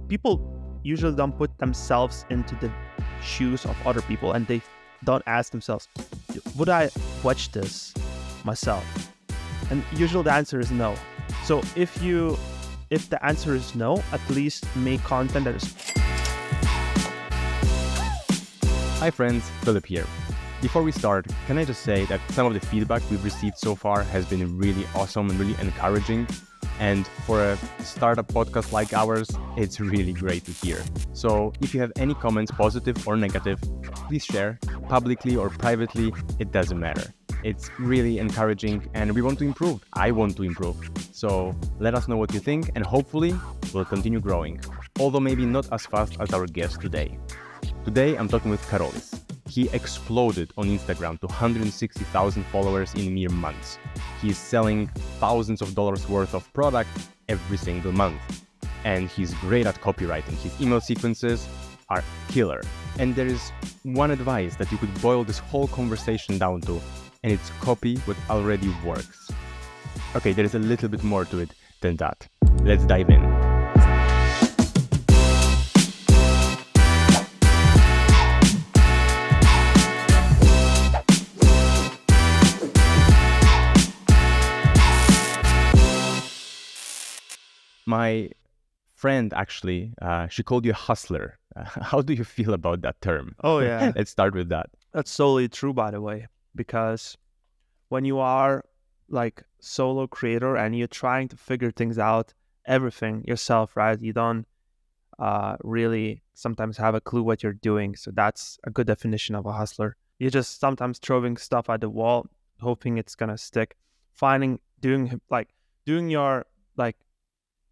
people usually don't put themselves into the shoes of other people, and they don't ask themselves, would I watch this myself? And usually the answer is no. So if the answer is no, at least make content that is... Hi friends, Philip here. Before we start, can I just say that some of the feedback we've received so far has been really awesome and really encouraging. And for a startup podcast like ours, it's really great to hear. So if you have any comments, positive or negative, please share publicly or privately, it doesn't matter. It's really encouraging and we want to improve. I want to improve. So let us know what you think and hopefully we'll continue growing, although maybe not as fast as our guest today. Today I'm talking with Karolis. He exploded on Instagram to 160,000 followers in mere months. He's selling thousands of dollars worth of product every single month. And he's great at copywriting. His email sequences are killer. And there is one advice that you could boil this whole conversation down to, and it's copy what already works. Okay, there is a little bit more to it than that. Let's dive in. My friend, actually, she called you a hustler. How do you feel about that term? Oh, yeah. Let's start with that. That's totally true, by the way, because when you are like solo creator and you're trying to figure things out, everything yourself, right? You don't really sometimes have a clue what you're doing. So that's a good definition of a hustler. You're just sometimes throwing stuff at the wall, hoping it's going to stick, doing your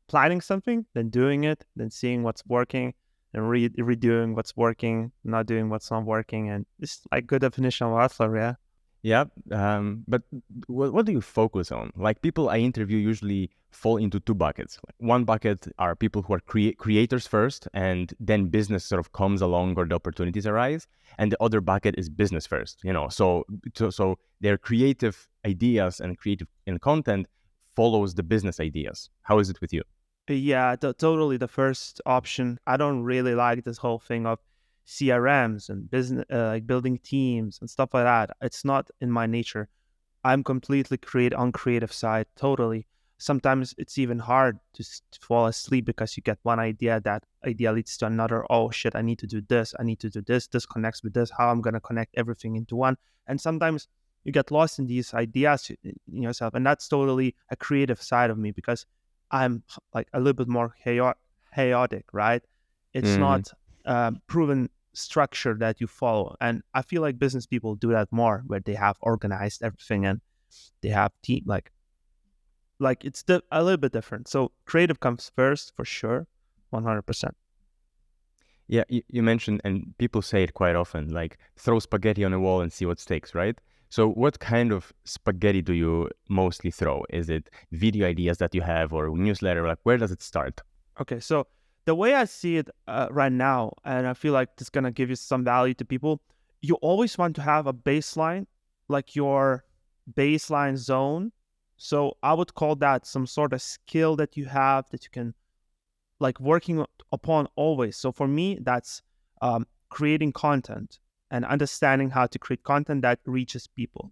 planning something, then doing it, then seeing what's working, and redoing what's working, not doing what's not working. And it's like good definition of a hustler, yeah. Yeah, but what do you focus on? Like people I interview usually fall into two buckets. One bucket are people who are creators first, and then business sort of comes along or the opportunities arise. And the other bucket is business first, So their creative ideas and creative content follows the business ideas. How is it with you? Yeah, totally the first option. I don't really like this whole thing of CRMs and business, like building teams and stuff like that. It's not in my nature. I'm completely on creative side, totally. Sometimes it's even hard to fall asleep because you get one idea, that idea leads to another. Oh shit, I need to do this. This connects with this. How I'm going to connect everything into one. And sometimes you get lost in these ideas in yourself. And that's totally a creative side of me because I'm like a little bit more chaotic, right? It's not proven structure that you follow. And I feel like business people do that more, where they have organized everything and they have team, like it's a little bit different. So creative comes first for sure, 100%. Yeah, you mentioned, and people say it quite often, like throw spaghetti on a wall and see what sticks, right? So what kind of spaghetti do you mostly throw? Is it video ideas that you have or newsletter? Like where does it start? Okay, so the way I see it right now, and I feel like it's going to give you some value to people, you always want to have a baseline, like your baseline zone. So I would call that some sort of skill that you have that you can like working upon always. So for me, that's creating content and understanding how to create content that reaches people.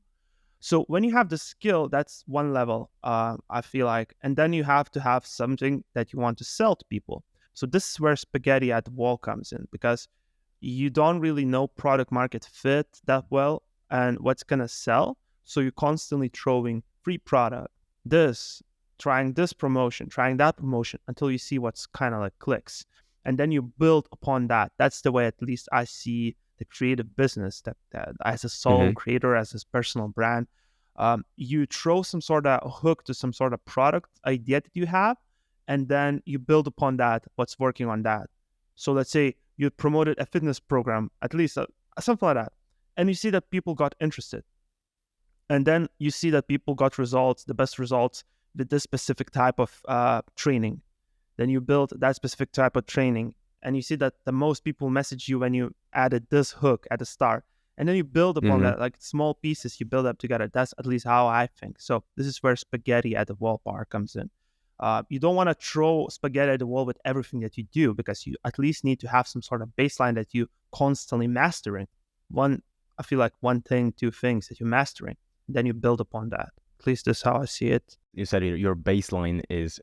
So when you have the skill, that's one level, I feel like. And then you have to have something that you want to sell to people. So this is where spaghetti at the wall comes in, because you don't really know product market fit that well and what's going to sell. So you're constantly throwing free product, trying this promotion, trying that promotion until you see what's kind of like clicks. And then you build upon that. That's the way at least I see the creative business, that as a solo creator, as his personal brand, you throw some sort of hook to some sort of product idea that you have, and then you build upon that, what's working on that. So let's say you promoted a fitness program, at least something like that, and you see that people got interested. And then you see that people got results, the best results with this specific type of training. Then you build that specific type of training, and you see that the most people message you when you added this hook at the start. And then you build upon that, like small pieces you build up together. That's at least how I think. So this is where spaghetti at the wall part comes in. You don't want to throw spaghetti at the wall with everything that you do, because you at least need to have some sort of baseline that you constantly mastering. I feel like one thing, two things that you're mastering, then you build upon that. At least that's how I see it. You said your baseline is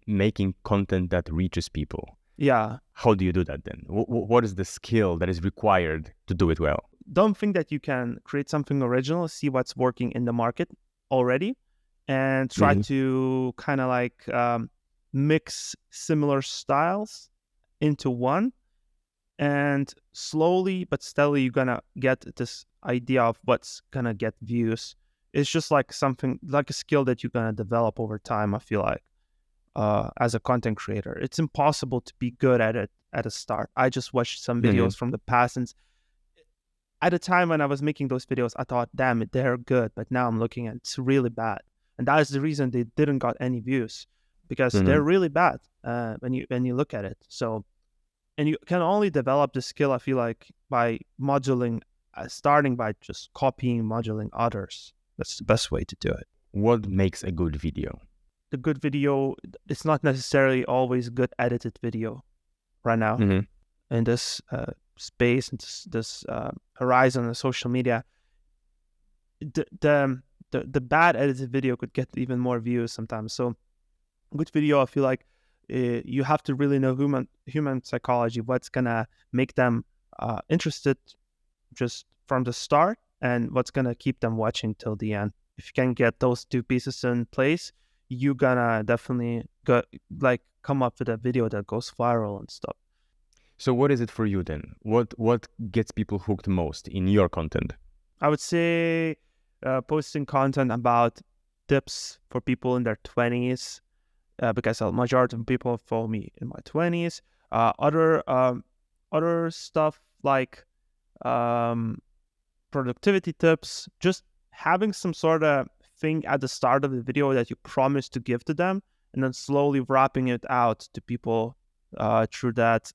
making content that reaches people. Yeah. How do you do that then? What is the skill that is required to do it well? Don't think that you can create something original, see what's working in the market already, and try to kind of like mix similar styles into one. And slowly but steadily, you're going to get this idea of what's going to get views. It's just like something, like a skill that you're going to develop over time, I feel like, as a content creator. It's impossible to be good at it at the start. I just watched some videos from the past, and at the time when I was making those videos, I thought, damn it, they're good. But now I'm looking at it's really bad. And that is the reason they didn't got any views, because they're really bad when you look at it. So, and you can only develop the skill, I feel like, by moduling, starting by just copying, moduling others. That's the best way to do it. What makes a good video? The good video, it's not necessarily always good edited video right now. In this space, and this horizon of social media, the bad edited video could get even more views sometimes. So good video, I feel like you have to really know human psychology, what's gonna make them interested just from the start, and what's gonna keep them watching till the end. If you can get those two pieces in place, you're gonna definitely come up with a video that goes viral and stuff. So what is it for you then? What gets people hooked most in your content? I would say posting content about tips for people in their 20s, because a majority of people follow me in my 20s. Other stuff like productivity tips, just having some sort of thing at the start of the video that you promise to give to them, and then slowly wrapping it out to people through that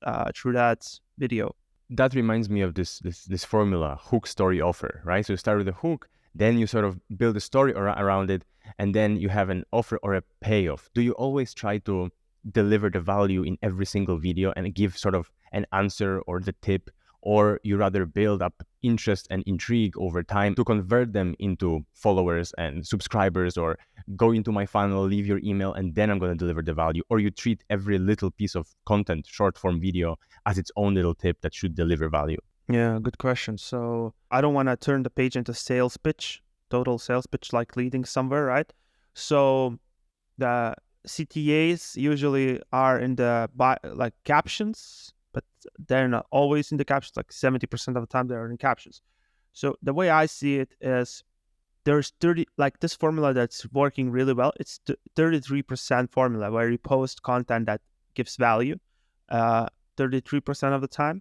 video. That reminds me of this formula, hook, story, offer, right? So you start with a hook, then you sort of build a story around it, and then you have an offer or a payoff. Do you always try to deliver the value in every single video and give sort of an answer or the tip, or you rather build up interest and intrigue over time to convert them into followers and subscribers, or go into my funnel, leave your email, and then I'm going to deliver the value? Or you treat every little piece of content, short form video, as its own little tip that should deliver value? Yeah, good question. So I don't want to turn the page into sales pitch, total sales pitch, like leading somewhere, right? So the CTAs usually are in the captions, but they're not always in the captions. Like 70% of the time they're in captions. So the way I see it is, there's 30, like this formula that's working really well. It's 33% formula, where you post content that gives value 33% of the time.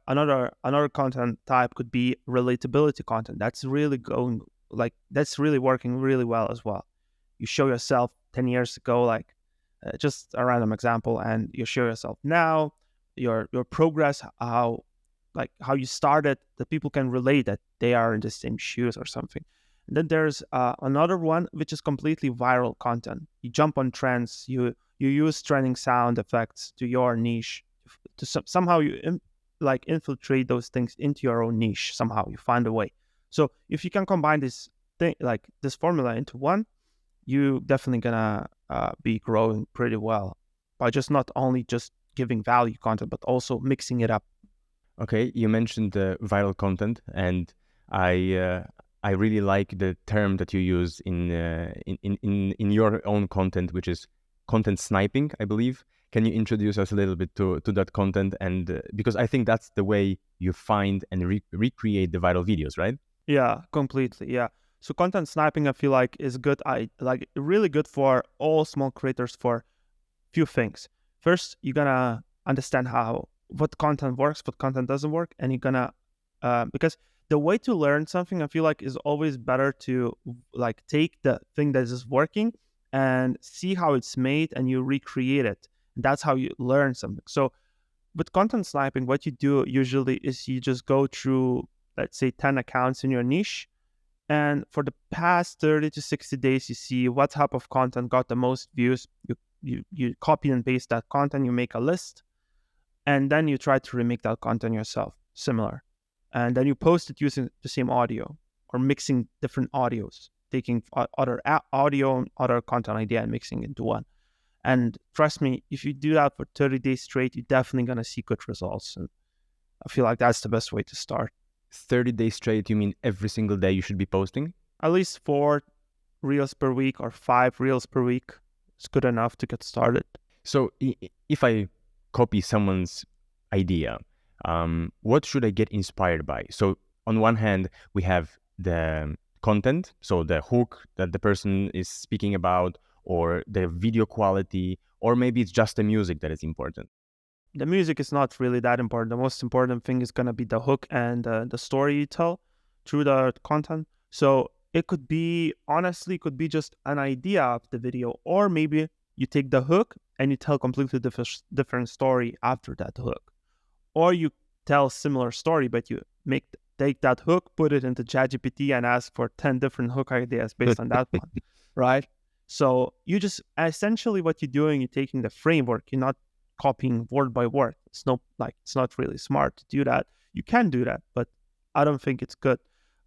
Another content type could be relatability content. That's really working really well as well. You show yourself 10 years ago, just a random example, and you show yourself now, your progress, how you started, that people can relate that they are in the same shoes or something. And then there's another one, which is completely viral content. You jump on trends, you use trending sound effects to your niche, to somehow you infiltrate those things into your own niche. Somehow you find a way. So if you can combine this thing, like this formula, into one, you definitely gonna be growing pretty well by just not only just giving value content, but also mixing it up. Okay, you mentioned the viral content, and I really like the term that you use in your own content, which is content sniping, I believe. Can you introduce us a little bit to that content? And because I think that's the way you find and recreate the viral videos, right? Yeah, completely. Yeah. So content sniping, I feel like, is good. Really good for all small creators for few things. First, you're gonna understand what content works, what content doesn't work, and you're gonna because the way to learn something, I feel like, is always better to take the thing that is working and see how it's made, and you recreate it. That's how you learn something. So with content sniping, what you do usually is you just go through, let's say, 10 accounts in your niche, And for the past 30 to 60 days, you see what type of content got the most views. You copy and paste that content, you make a list, and then you try to remake that content yourself, similar. And then you post it using the same audio or mixing different audios, taking other audio and other content idea and mixing into one. And trust me, if you do that for 30 days straight, you're definitely going to see good results. And I feel like that's the best way to start. 30 days straight, you mean every single day you should be posting? At least 4 reels per week or 5 reels per week. It's good enough to get started. So if I copy someone's idea, what should I get inspired by? So on one hand, we have the content, so the hook that the person is speaking about, or the video quality, or maybe it's just the music that is important. The music is not really that important. The most important thing is going to be the hook and the story you tell through the content. So it could be, honestly, could be just an idea of the video, or maybe you take the hook and you tell completely different story after that hook. Or you tell similar story, but you take that hook, put it into ChatGPT and ask for 10 different hook ideas based on that one, right? So you just, essentially what you're doing, you're taking the framework, you're not copying word by word. It's not really smart to do that. You can do that, but I don't think it's good.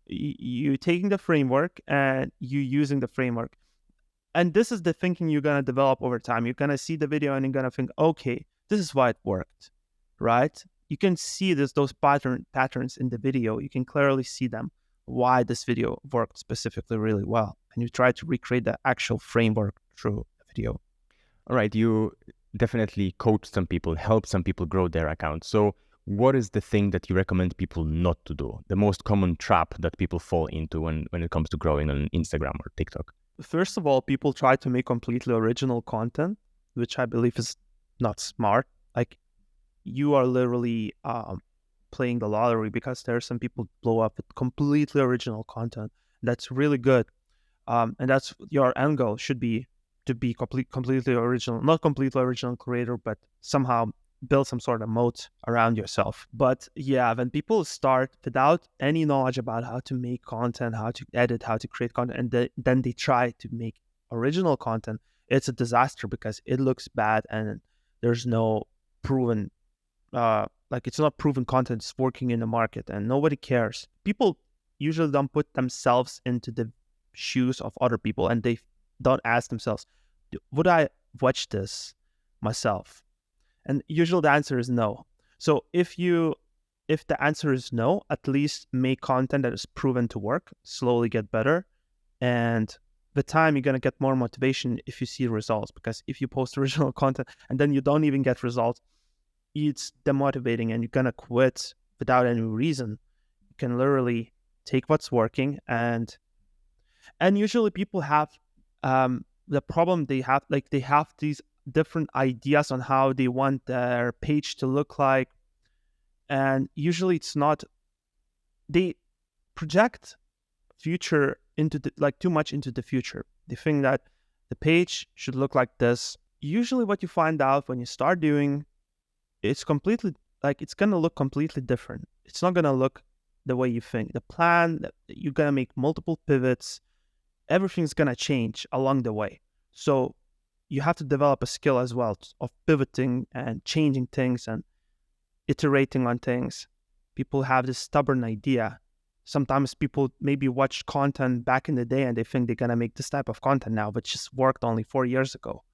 You're taking the framework and you using the framework. And this is the thinking you're going to develop over time. You're going to see the video and you're going to think, okay, this is why it worked, right? You can see those patterns in the video. You can clearly see them, why this video worked specifically really well. And you try to recreate the actual framework through the video. All right, you definitely coach some people, help some people grow their accounts. So what is the thing that you recommend people not to do? The most common trap that people fall into when it comes to growing on Instagram or TikTok? First of all, people try to make completely original content, which I believe is not smart. Like, you are literally playing the lottery, because there are some people blow up with completely original content. That's really good. And that's your end goal should be to be completely original, not completely original creator, but somehow build some sort of moat around yourself. But yeah, when people start without any knowledge about how to make content, how to edit, how to create content, and then they try to make original content, it's a disaster because it looks bad and there's no proven, it's not proven content is working in the market and nobody cares. People usually don't put themselves into the shoes of other people and they don't ask themselves, would I watch this myself? And usually the answer is no. So if the answer is no, at least make content that is proven to work, slowly get better. And with time, you're going to get more motivation if you see results. Because if you post original content and then you don't even get results, it's demotivating and you're going to quit without any reason. You can literally take what's working and usually people have the problem they have these different ideas on how they want their page to look like, and usually it's not, they project future into too much into the future. They think that the page should look like this. Usually what you find out when you start doing, it's completely it's gonna look completely different. It's not gonna look the way you think. The plan, you're gonna make multiple pivots, everything's gonna change along the way. So you have to develop a skill as well of pivoting and changing things and iterating on things. People have this stubborn idea. Sometimes people maybe watch content back in the day and they think they're gonna make this type of content now, but just worked only 4 years ago,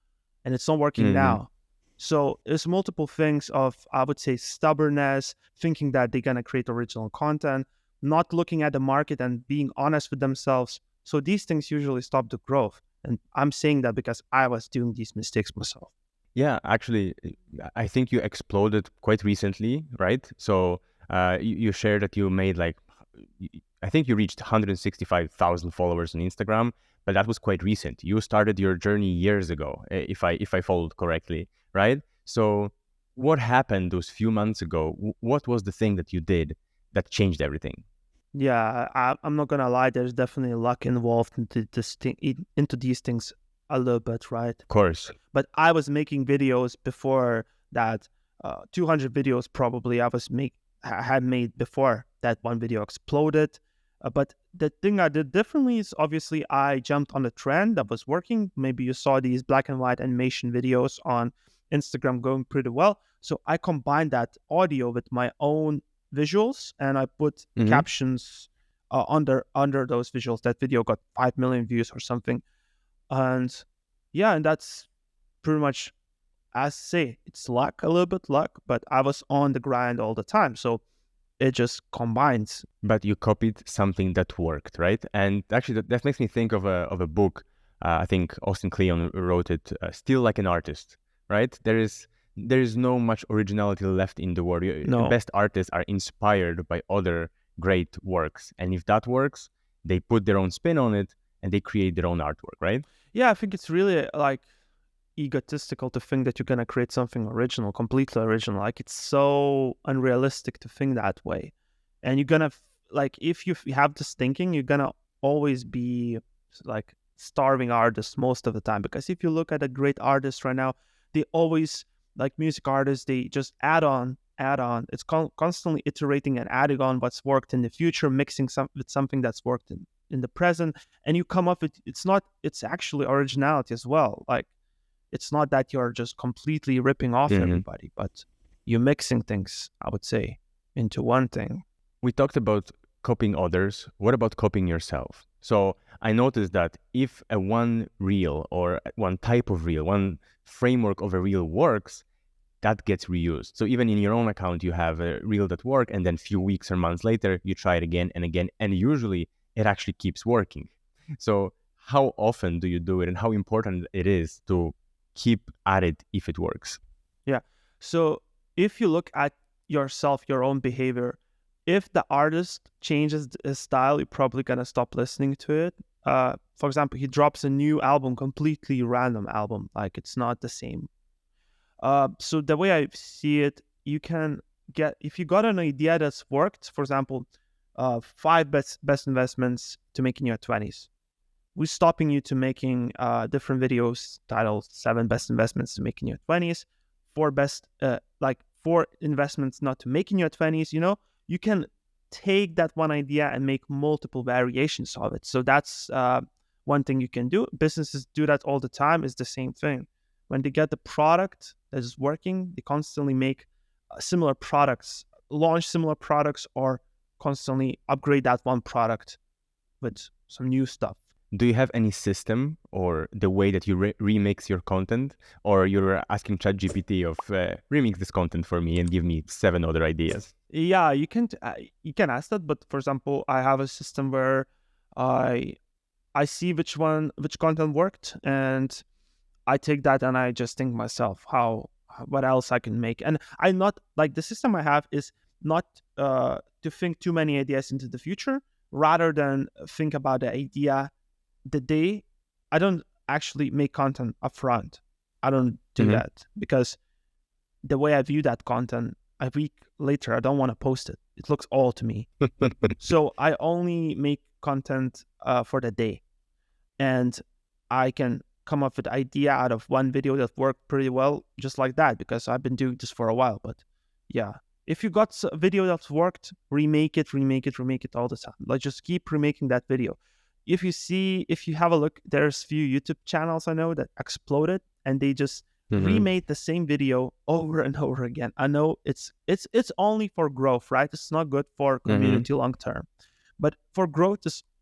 and it's not working now. So there's multiple things of, I would say, stubbornness, thinking that they're gonna create original content, not looking at the market and being honest with themselves. So these things usually stop the growth. And I'm saying that because I was doing these mistakes myself. Yeah, actually, I think you exploded quite recently, right? So you shared that you made I think you reached 165,000 followers on Instagram, but that was quite recent. You started your journey years ago, if I followed correctly, right? So what happened those few months ago? What was the thing that you did that changed everything? Yeah, I'm not gonna lie. There's definitely luck involved into these things a little bit, right? Of course. But I was making videos before that, 200 videos probably I had made before that one video exploded. But the thing I did differently is obviously I jumped on the trend that was working. Maybe you saw these black and white animation videos on Instagram going pretty well. So I combined that audio with my own visuals, and I put Mm-hmm. captions under those visuals. That video got 5 million views or something. And yeah, and that's pretty much, as say, it's luck, a little bit luck, but I was on the grind all the time. So it just combines. But you copied something that worked, right? And actually, that makes me think of a book. I think Austin Kleon wrote it, Still Like an Artist, right? There is no much originality left in the world. The No. best artists are inspired by other great works. And if that works, they put their own spin on it and they create their own artwork, right? Yeah, I think it's really like egotistical to think that you're going to create something original, completely original. Like it's so unrealistic to think that way. And you're going to, like, if you have this thinking, you're going to always be like starving artists most of the time. Because if you look at a great artist right now, they always, like music artists, they just add on. It's constantly iterating and adding on what's worked in the future, mixing with something that's worked in the present. And you come up with, it's actually originality as well. Like, it's not that you're just completely ripping off everybody, but you're mixing things, I would say, into one thing. We talked about copying others. What about copying yourself? So I noticed that if one reel or one type of reel, one framework of a reel works, that gets reused. So even in your own account, you have a reel that work, and then a few weeks or months later, you try it again and again, and usually it actually keeps working. So how often do you do it, and how important it is to keep at it if it works? Yeah. So if you look at yourself, your own behavior, if the artist changes his style, you're probably gonna stop listening to it. For example, he drops a new album, completely random album, like it's not the same. So the way I see it, you can get, if you got an idea that's worked, for example, 5 best investments to make in your 20s. We're stopping you to making different videos titled 7 best investments to make in your 20s, 4 investments not to make in your 20s. You can take that one idea and make multiple variations of it. So that's one thing you can do. Businesses do that all the time. Is the same thing. When they get the product that is working, they constantly make similar products, launch similar products, or constantly upgrade that one product with some new stuff. Do you have any system or the way that you remix your content, or you're asking ChatGPT of remix this content for me and give me 7 other ideas? Yeah, you can ask that, but for example, I have a system where I see which content worked, and I take that and I just think myself what else I can make. And I'm not like, the system I have is not to think too many ideas into the future, rather than think about the idea the day. I don't actually make content upfront. I don't do that, because the way I view that content, a week later, I don't want to post it. It looks old to me. So I only make content for the day, and I can come up with idea out of one video that worked pretty well, just like that, because I've been doing this for a while. But yeah, if you got a video that's worked, remake it all the time. Like, just keep remaking that video. If you have a look, there's few YouTube channels I know that exploded, and they just remade the same video over and over again. I know it's only for growth, right? It's not good for community long term, but for growth,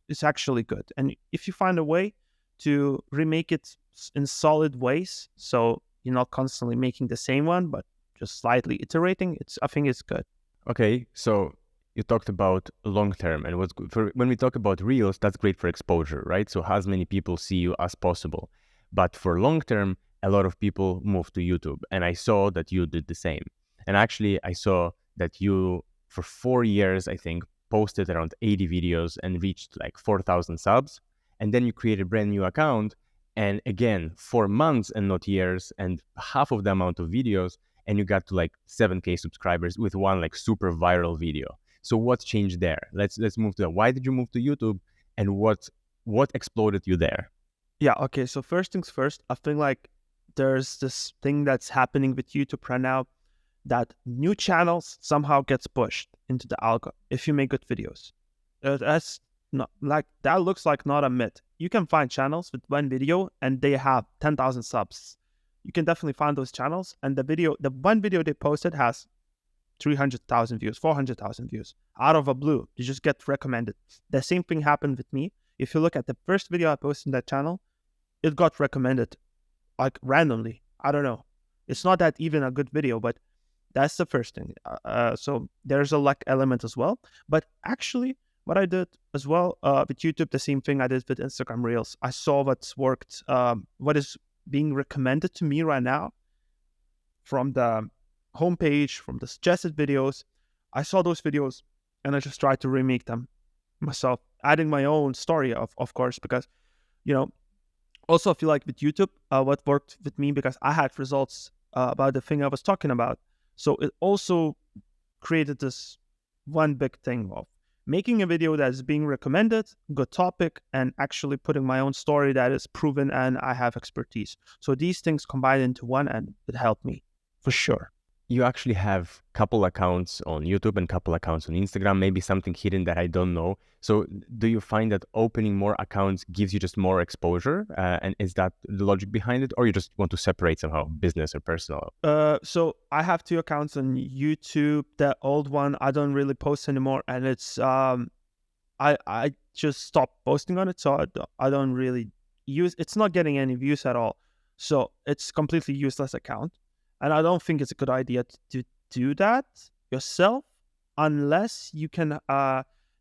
it's actually good. And if you find a way to remake it in solid ways, so you're not constantly making the same one, but just slightly iterating, I think it's good. Okay, so you talked about long term, and what's good for when we talk about reels, that's great for exposure, right? So as many people see you as possible. But for long term, a lot of people move to YouTube, and I saw that you did the same. And actually, I saw that you, for 4 years, I think, posted around 80 videos and reached like 4,000 subs. And then you create a brand new account, and again, 4 months and not years, and half of the amount of videos, and you got to like 7K subscribers with one like super viral video. So what changed there? Let's move to that. Why did you move to YouTube, and what exploded you there? Yeah, okay. So first things first, I think like there's this thing that's happening with YouTube right now, that new channels somehow gets pushed into the algo if you make good videos. That's not like that looks like not a myth. You can find channels with one video and they have 10,000 subs. You can definitely find those channels, and the one video they posted has 300,000 views, 400,000 views out of a blue. You just get recommended. The same thing happened with me. If you look at the first video I posted in that channel, it got recommended like randomly. I don't know. It's not that even a good video, but that's the first thing. So there's a luck element as well. But actually, what I did as well with YouTube, the same thing I did with Instagram Reels. I saw what's worked, what is being recommended to me right now from the homepage, from the suggested videos. I saw those videos and I just tried to remake them myself, adding my own story, of course, because, also I feel like with YouTube, what worked with me, because I had results about the thing I was talking about. So it also created this one big thing of making a video that is being recommended, good topic, and actually putting my own story that is proven and I have expertise. So these things combined into one, and it helped me for sure. You actually have couple accounts on YouTube and couple accounts on Instagram, maybe something hidden that I don't know. So do you find that opening more accounts gives you just more exposure? And is that the logic behind it? Or you just want to separate somehow business or personal? So I have 2 accounts on YouTube. The old one, I don't really post anymore. And it's, I just stopped posting on it. So I don't really it's not getting any views at all. So it's completely useless account. And I don't think it's a good idea to do that yourself unless you can,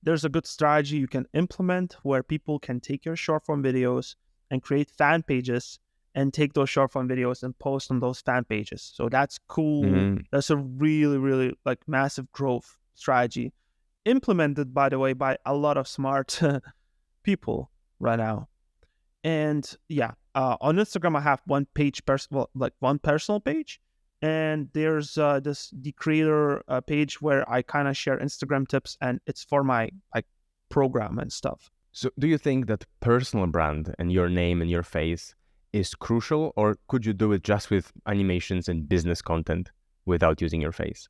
there's a good strategy you can implement where people can take your short form videos and create fan pages and take those short form videos and post on those fan pages. So that's cool. Mm-hmm. That's a really, really like massive growth strategy implemented, by the way, by a lot of smart people right now. And yeah, on Instagram, I have one page, one personal page. And there's the creator page where I kind of share Instagram tips, and it's for my program and stuff. So do you think that personal brand and your name and your face is crucial, or could you do it just with animations and business content without using your face?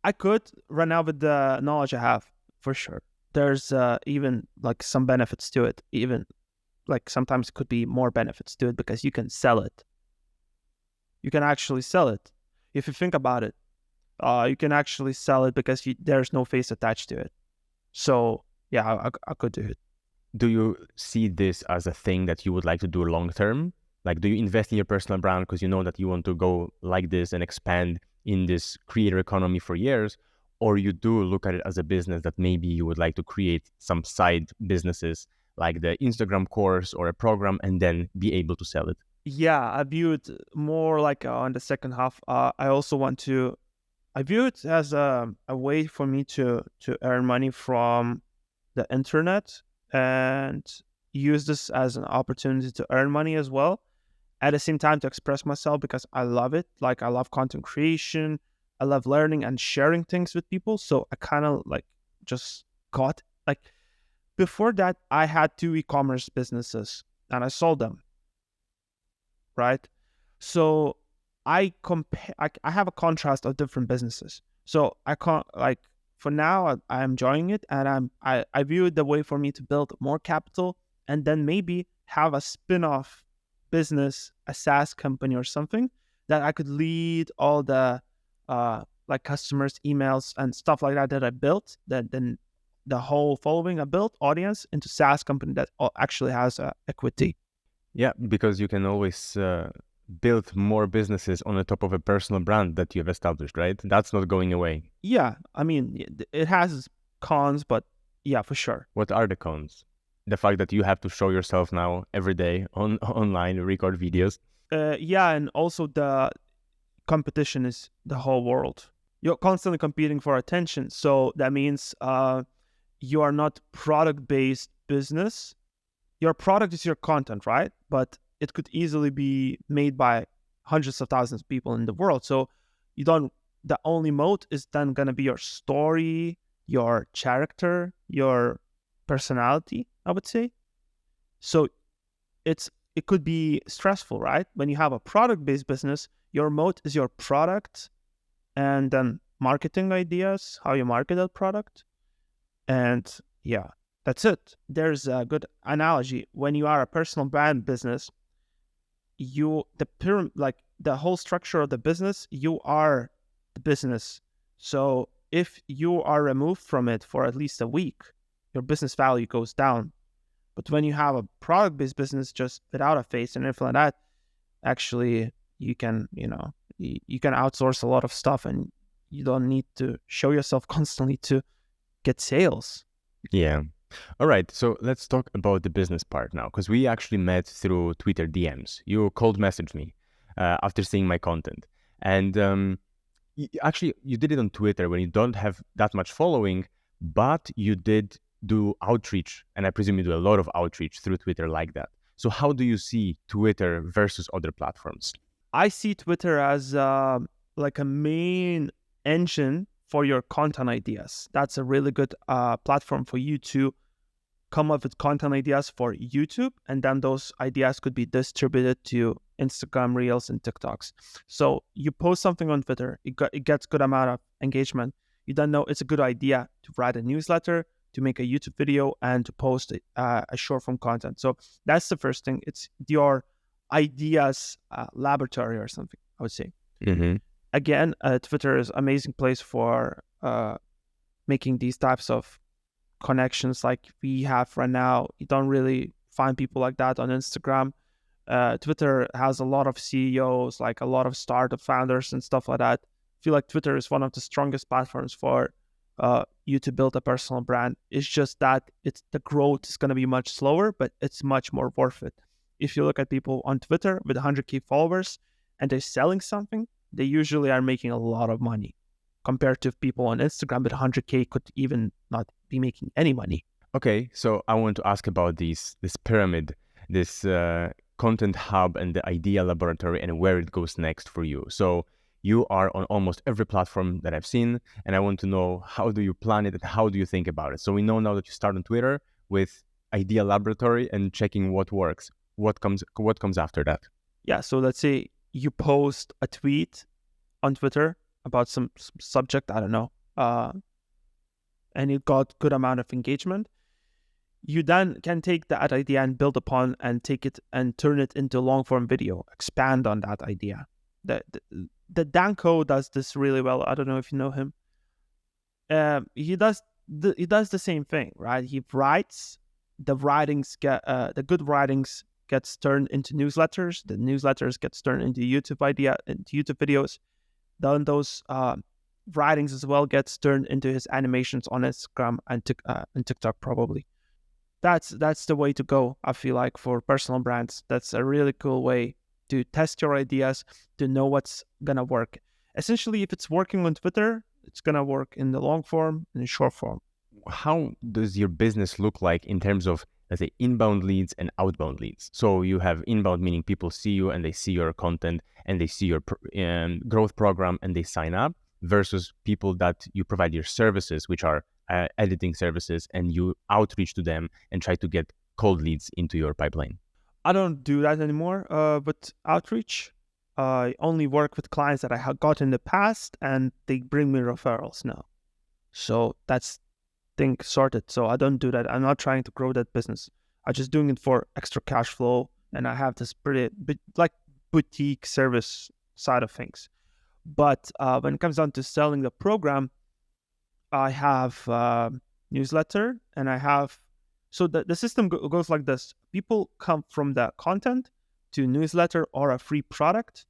I could right now with the knowledge I have, for sure. There's even some benefits to it, even sometimes it could be more benefits to it because you can sell it. You can actually sell it. If you think about it, you can actually sell it because there's no face attached to it. So yeah, I could do it. Do you see this as a thing that you would like to do long term? Like, do you invest in your personal brand because you know that you want to go like this and expand in this creator economy for years? Or you do look at it as a business that maybe you would like to create some side businesses like the Instagram course or a program and then be able to sell it? Yeah, I view it more on the second half. I view it as a way for me to earn money from the internet and use this as an opportunity to earn money as well. At the same time, to express myself because I love it. I love content creation. I love learning and sharing things with people. So I kind of just got before that, I had 2 e-commerce businesses and I sold them. Right? So I have a contrast of different businesses. So I can't for now I'm enjoying it, and I view it the way for me to build more capital and then maybe have a spin-off business, a SaaS company or something that I could lead all the customers, emails and stuff like that I built, then the whole following I built, audience, into SaaS company that actually has equity. Yeah, because you can always build more businesses on the top of a personal brand that you have established, right? That's not going away. Yeah, I mean, it has cons, but yeah, for sure. What are the cons? The fact that you have to show yourself now every day online, record videos. Yeah, and also the competition is the whole world. You're constantly competing for attention. So that means you are not product-based business. Your product is your content, right? But it could easily be made by hundreds of thousands of people in the world. So the only moat is then going to be your story, your character, your personality, I would say. So it could be stressful, right? When you have a product-based business, your moat is your product and then marketing ideas, how you market that product. And yeah, That's it. There's a good analogy. When you are a personal brand business, like the whole structure of the business, you are the business. So if you are removed from it for at least a week, your business value goes down. But when you have a product-based business just without a face and everything like that, actually you can, you can outsource a lot of stuff, and you don't need to show yourself constantly to get sales. Yeah. All right. So let's talk about the business part now, because we actually met through Twitter DMs. You cold messaged me after seeing my content. And you did it on Twitter when you don't have that much following, but you did do outreach. And I presume you do a lot of outreach through Twitter like that. So how do you see Twitter versus other platforms? I see Twitter as like a main engine for your content ideas. That's a really good platform for you to come up with content ideas for YouTube, and then those ideas could be distributed to Instagram Reels and TikToks. So you post something on Twitter, it gets good amount of engagement. You then know it's a good idea to write a newsletter, to make a YouTube video, and to post a short form content. So that's the first thing. It's your ideas laboratory or something, I would say. Mm-hmm. Again, Twitter is an amazing place for making these types of connections like we have right now. You don't really find people like that on Instagram. Twitter has a lot of CEOs, like a lot of startup founders and stuff like that. I feel like Twitter is one of the strongest platforms for you to build a personal brand. It's just that the growth is going to be much slower, but it's much more worth it. If you look at people on Twitter with 100K followers and they're selling something, they usually are making a lot of money compared to people on Instagram with 100K could even not be making any money. Okay, so I want to ask about this pyramid, this content hub and the idea laboratory and where it goes next for you. So you are on almost every platform that I've seen, and I want to know, how do you plan it and how do you think about it? So we know now that you start on Twitter with idea laboratory and checking what works. What comes after that? Yeah, so let's say you post a tweet on Twitter about some subject, I don't know, and it got good amount of engagement. You then can take that idea and build upon and take it and turn it into long form video, expand on that idea. The Danko does this really well. I don't know if you know him. He does the same thing, right? He writes, the good writings gets turned into newsletters. The newsletters gets turned into YouTube videos. Then those writings as well gets turned into his animations on Instagram and TikTok probably. That's the way to go, I feel like, for personal brands. That's a really cool way to test your ideas, to know what's gonna work. Essentially, if it's working on Twitter, it's gonna work in the long form and the short form. How does your business look like in terms of, let's say, inbound leads and outbound leads? So you have inbound, meaning people see you and they see your content and they see your growth program and they sign up, versus people that you provide your services, which are editing services, and you outreach to them and try to get cold leads into your pipeline. I don't do that anymore, but outreach, I only work with clients that I have got in the past, and they bring me referrals now. So that's thing sorted. So I don't do that. I'm not trying to grow that business. I'm just doing it for extra cash flow, and I have this pretty like boutique service side of things. But when it comes down to selling the program, I have newsletter, and I have, so the system goes like this. People come from the content to newsletter or a free product,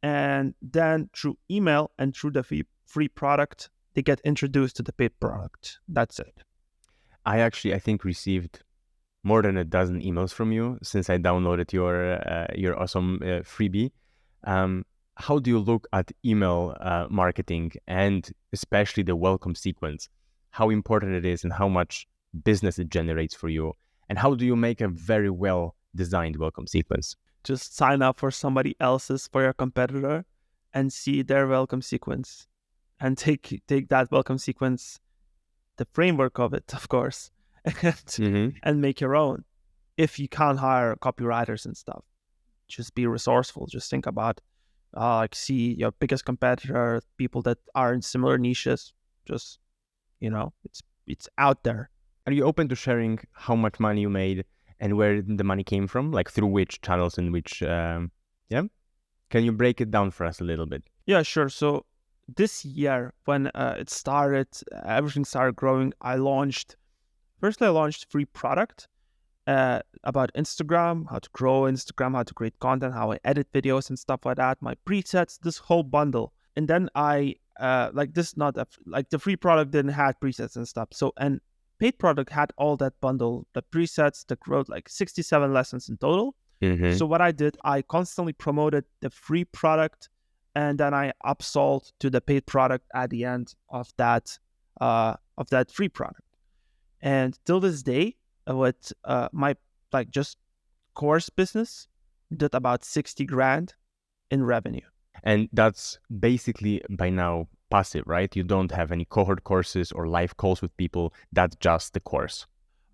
and then through email and through the free product, they get introduced to the paid product. That's it. I think received more than a dozen emails from you since I downloaded your awesome freebie. How do you look at email marketing, and especially the welcome sequence? How important it is and how much business it generates for you? And how do you make a very well designed welcome sequence? Just sign up for somebody else's, for your competitor, and see their welcome sequence, and take that welcome sequence, the framework of it, of course, and make your own. If you can't hire copywriters and stuff, just be resourceful. Just think about see your biggest competitor, people that are in similar niches. Just, it's out there. Are you open to sharing how much money you made and where the money came from, like through which channels and which, yeah? Can you break it down for us a little bit? Yeah, sure. So this year, when it started, everything started growing. I launched free product about Instagram, how to grow Instagram, how to create content, how I edit videos and stuff like that, my presets, this whole bundle. And then I the free product didn't have presets and stuff. So, and paid product had all that bundle, the presets, the growth, like 67 lessons in total. Mm-hmm. So what I did, I constantly promoted the free product, and then I upsold to the paid product at the end of that free product. And till this day, with my just course business, did about 60 grand in revenue. And that's basically by now passive, right? You don't have any cohort courses or live calls with people. That's just the course.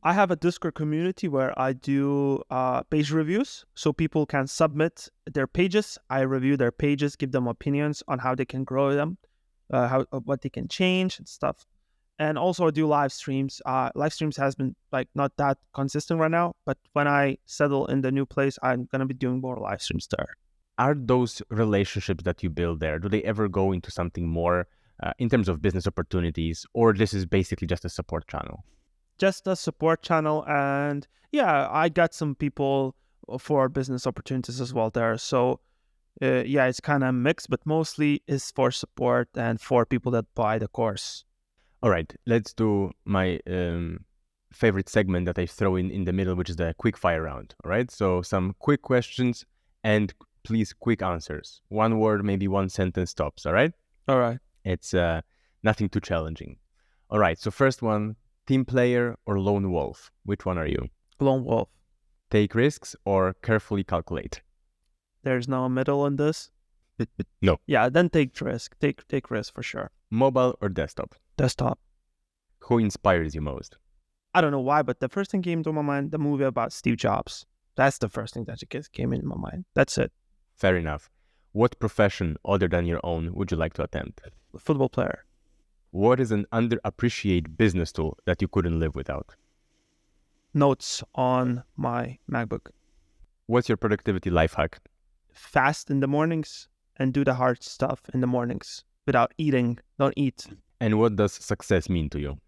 I have a Discord community where I do page reviews, so people can submit their pages. I review their pages, give them opinions on how they can grow them, what they can change and stuff. And also I do live streams. Live streams has been not that consistent right now, but when I settle in the new place, I'm gonna be doing more live streams there. Are those relationships that you build there, do they ever go into something more in terms of business opportunities, or this is basically just a support channel? Just a support channel, and yeah, I got some people for business opportunities as well there. So yeah, it's kind of mixed, but mostly is for support and for people that buy the course. All right, let's do my favorite segment that I throw in the middle, which is the quickfire round. All right, so some quick questions and please quick answers. One word, maybe one sentence tops. All right. All right. It's nothing too challenging. All right, so first one, team player or lone wolf? Which one are you? Lone wolf. Take risks or carefully calculate? There's no middle in this. No. Yeah, then take risk. Take risk for sure. Mobile or desktop? Desktop. Who inspires you most? I don't know why, but the first thing came to my mind, the movie about Steve Jobs. That's the first thing that came in my mind. That's it. Fair enough. What profession other than your own would you like to attempt? Football player. What is an underappreciated business tool that you couldn't live without? Notes on my MacBook. What's your productivity life hack? Fast in the mornings and do the hard stuff in the mornings without eating. Don't eat. And what does success mean to you?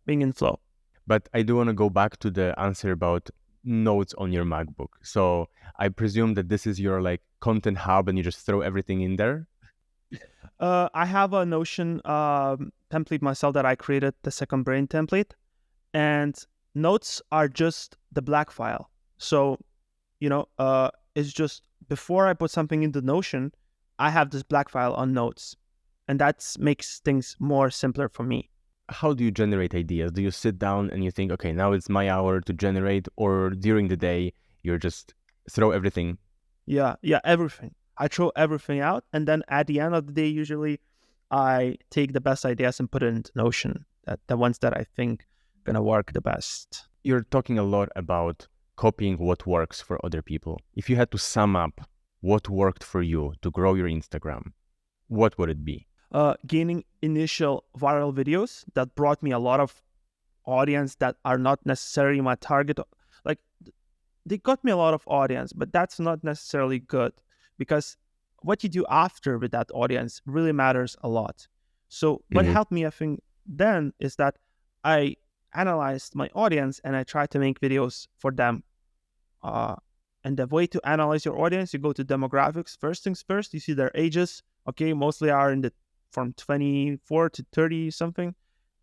Being in flow. But I do want to go back to the answer about notes on your MacBook. So I presume that this is your content hub and you just throw everything in there? I have a Notion template myself that I created, the Second Brain template. And notes are just the black file. So, it's just before I put something into Notion, I have this black file on notes. And that makes things more simpler for me. How do you generate ideas? Do you sit down and you think, okay, now it's my hour to generate, or during the day, you're just throw everything? Yeah, everything. I throw everything out. And then at the end of the day, usually I take the best ideas and put it into Notion, the ones that I think going to work the best. You're talking a lot about copying what works for other people. If you had to sum up what worked for you to grow your Instagram, what would it be? Gaining initial viral videos that brought me a lot of audience that are not necessarily my target. They got me a lot of audience, but that's not necessarily good, because what you do after with that audience really matters a lot. So what helped me, I think, then is that I analyzed my audience and I tried to make videos for them. And the way to analyze your audience, you go to demographics. First things first, you see their ages. Okay, mostly are from 24 to 30 something.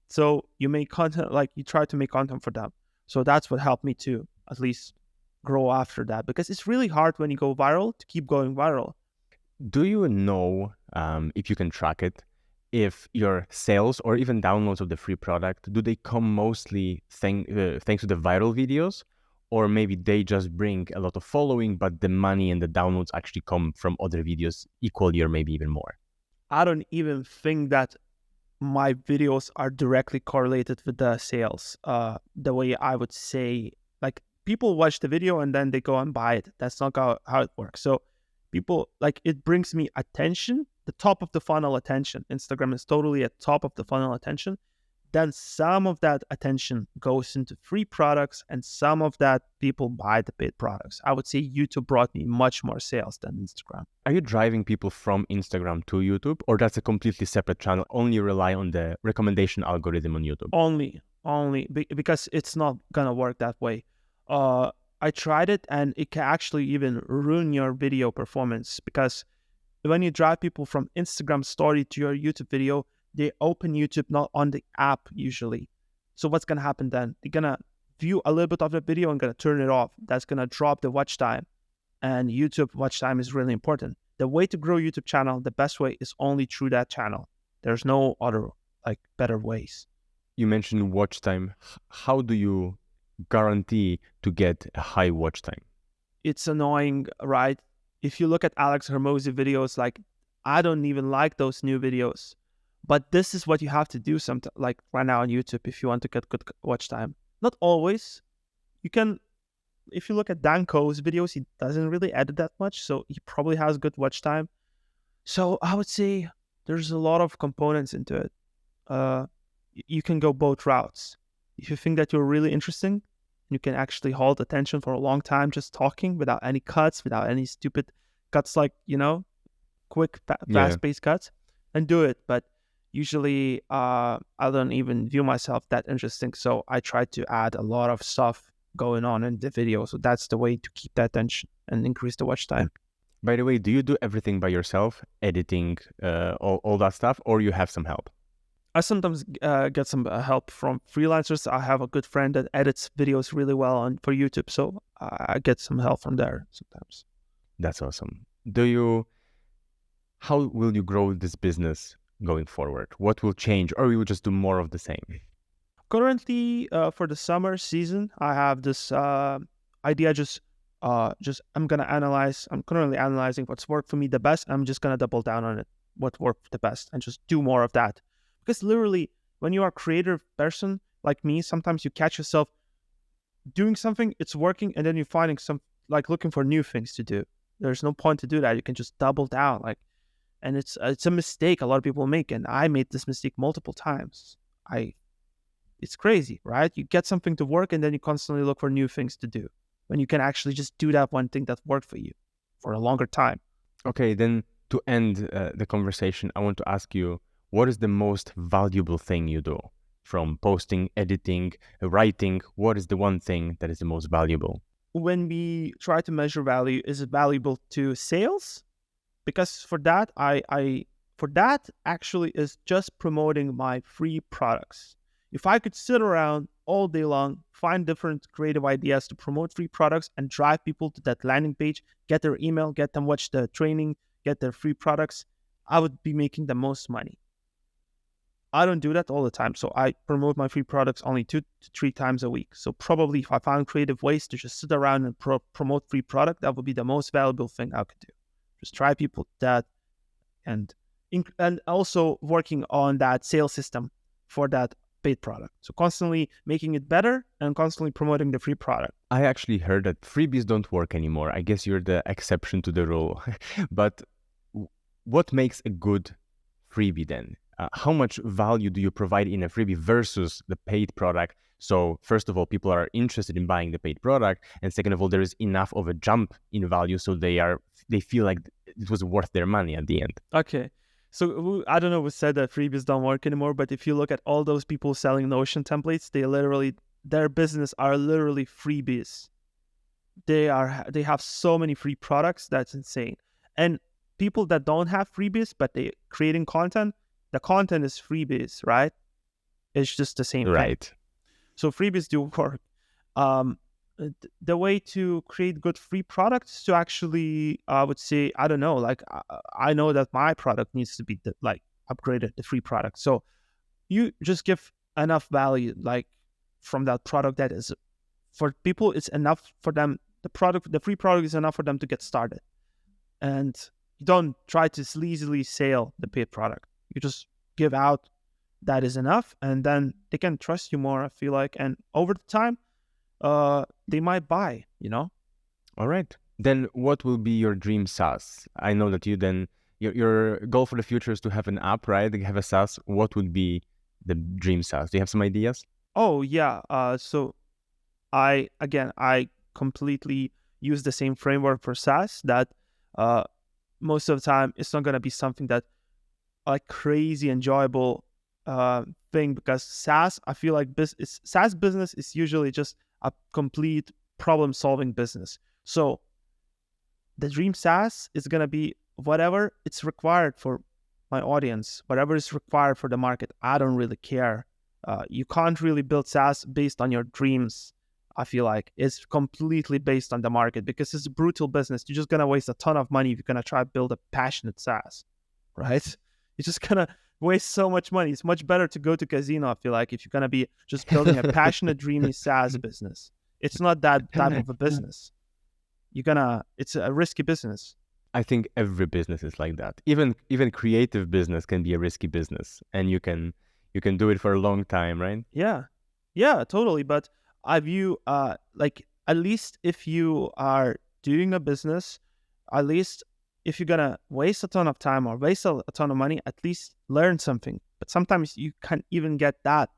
So you make content, you try to make content for them. So that's what helped me to at least grow after that, because it's really hard when you go viral to keep going viral. Do you know, if you can track it, if your sales or even downloads of the free product, do they come mostly thanks to the viral videos, or maybe they just bring a lot of following, but the money and the downloads actually come from other videos equally or maybe even more? I don't even think that my videos are directly correlated with the sales. The way I would say, people watch the video and then they go and buy it. That's not how it works. So people, it brings me attention, the top of the funnel attention. Instagram is totally a top of the funnel attention. then some of that attention goes into free products and some of that people buy the paid products. I would say YouTube brought me much more sales than Instagram. Are you driving people from Instagram to YouTube, or that's a completely separate channel? Only rely on the recommendation algorithm on YouTube? Because it's not gonna work that way. I tried it, and it can actually even ruin your video performance, because when you drive people from Instagram story to your YouTube video, they open YouTube not on the app usually. So what's gonna happen then? They're gonna view a little bit of the video and gonna turn it off. That's gonna drop the watch time. And YouTube watch time is really important. The way to grow YouTube channel, the best way is only through that channel. There's no other better ways. You mentioned watch time. How do you guarantee to get a high watch time? It's annoying, right? If you look at Alex Hormozy videos, I don't even like those new videos. But this is what you have to do right now on YouTube if you want to get good watch time. Not always. You can, if you look at Danko's videos, he doesn't really edit that much, so he probably has good watch time. So I would say there's a lot of components into it. You can go both routes. If you think that you're really interesting, you can actually hold attention for a long time just talking without any cuts, without any stupid cuts quick, fast-paced cuts, and do it. But usually I don't even view myself that interesting, so I try to add a lot of stuff going on in the video. So that's the way to keep that attention and increase the watch time. By the way, do you do everything by yourself, editing, all that stuff, or you have some help? I sometimes get some help from freelancers. I have a good friend that edits videos really well for YouTube, so I get some help from there sometimes. That's awesome. How will you grow this business going forward? What will change, or you will just do more of the same? Currently, for the summer season, I have this idea. I'm currently analyzing what's worked for me the best. I'm just gonna double down on it, what worked the best, and just do more of that. Because literally, when you are a creative person like me, sometimes you catch yourself doing something, it's working, and then you're finding looking for new things to do. There's no point to do that. You can just double down, and it's a mistake a lot of people make, and I made this mistake multiple times. It's crazy, right? You get something to work, and then you constantly look for new things to do, when you can actually just do that one thing that worked for you for a longer time. Okay, then to end the conversation, I want to ask you, what is the most valuable thing you do? From posting, editing, writing, what is the one thing that is the most valuable? When we try to measure value, is it valuable to sales? Because for that, actually is just promoting my free products. If I could sit around all day long, find different creative ideas to promote free products and drive people to that landing page, get their email, get them watch the training, get their free products, I would be making the most money. I don't do that all the time. So I promote my free products only 2 to 3 times a week. So probably if I found creative ways to just sit around and promote free product, that would be the most valuable thing I could do. Just try people that and also working on that sales system for that paid product. So constantly making it better and constantly promoting the free product. I actually heard that freebies don't work anymore. I guess you're the exception to the rule. But what makes a good freebie then? How much value do you provide in a freebie versus the paid product? So first of all, people are interested in buying the paid product, and second of all, there is enough of a jump in value, so they feel like it was worth their money at the end. Okay, so I don't know who said that freebies don't work anymore, but if you look at all those people selling Notion templates, their business are literally freebies. They have so many free products, that's insane. And people that don't have freebies but they creating content, the content is freebies, right? It's just the same right thing. So freebies do work. The way to create good free products to actually, I would say, I don't know, I know that my product needs to be upgraded, the free product. So you just give enough value, from that product that is, for people, it's enough for them. The free product is enough for them to get started. And you don't try to sleazily sell the paid product. You just give out that is enough, and then they can trust you more, I feel like. And over the time, they might buy, All right. Then what will be your dream SaaS? I know that your goal for the future is to have an app, right? Have a SaaS. What would be the dream SaaS? Do you have some ideas? Oh yeah. So I completely use the same framework for SaaS that most of the time it's not gonna be something that like crazy enjoyable thing, because SaaS, I feel like SaaS business is usually just a complete problem solving business. So the dream SaaS is gonna be whatever it's required for my audience, whatever is required for the market. I don't really care. You can't really build SaaS based on your dreams. I feel like it's completely based on the market, because it's a brutal business. You're just gonna waste a ton of money if you're gonna try to build a passionate SaaS, right? You're just gonna waste so much money. It's much better to go to casino, I feel like, if you're gonna be just building a passionate, dreamy SaaS business. It's not that type of a business. It's a risky business. I think every business is like that. Even creative business can be a risky business, and you can do it for a long time, right? Yeah, totally. But I view like, at least if you are doing a business, at least if you're gonna waste a ton of time or waste a ton of money, at least learn something. But sometimes you can't even get that.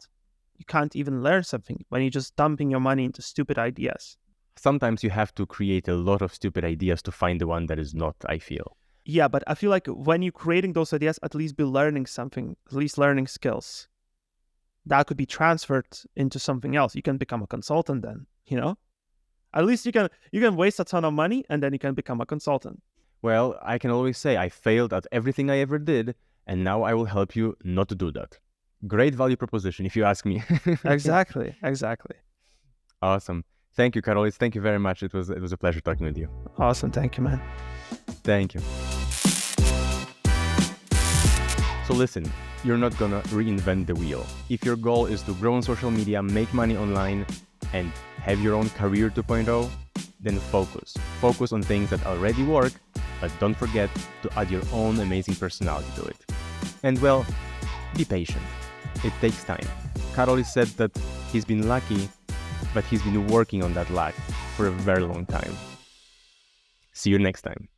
You can't even learn something when you're just dumping your money into stupid ideas. Sometimes you have to create a lot of stupid ideas to find the one that is not, I feel. Yeah, but I feel like when you're creating those ideas, at least be learning something, at least learning skills that could be transferred into something else. You can become a consultant then, At least you can waste a ton of money and then you can become a consultant. Well, I can always say I failed at everything I ever did, and now I will help you not to do that. Great value proposition, if you ask me. Exactly. Awesome. Thank you, Karolis. Thank you very much. It was a pleasure talking with you. Awesome. Thank you, man. Thank you. So listen, you're not gonna reinvent the wheel. If your goal is to grow on social media, make money online, and have your own career 2.0, then focus. Focus on things that already work, but don't forget to add your own amazing personality to it. And well, be patient. It takes time. Karolis said that he's been lucky, but he's been working on that luck for a very long time. See you next time.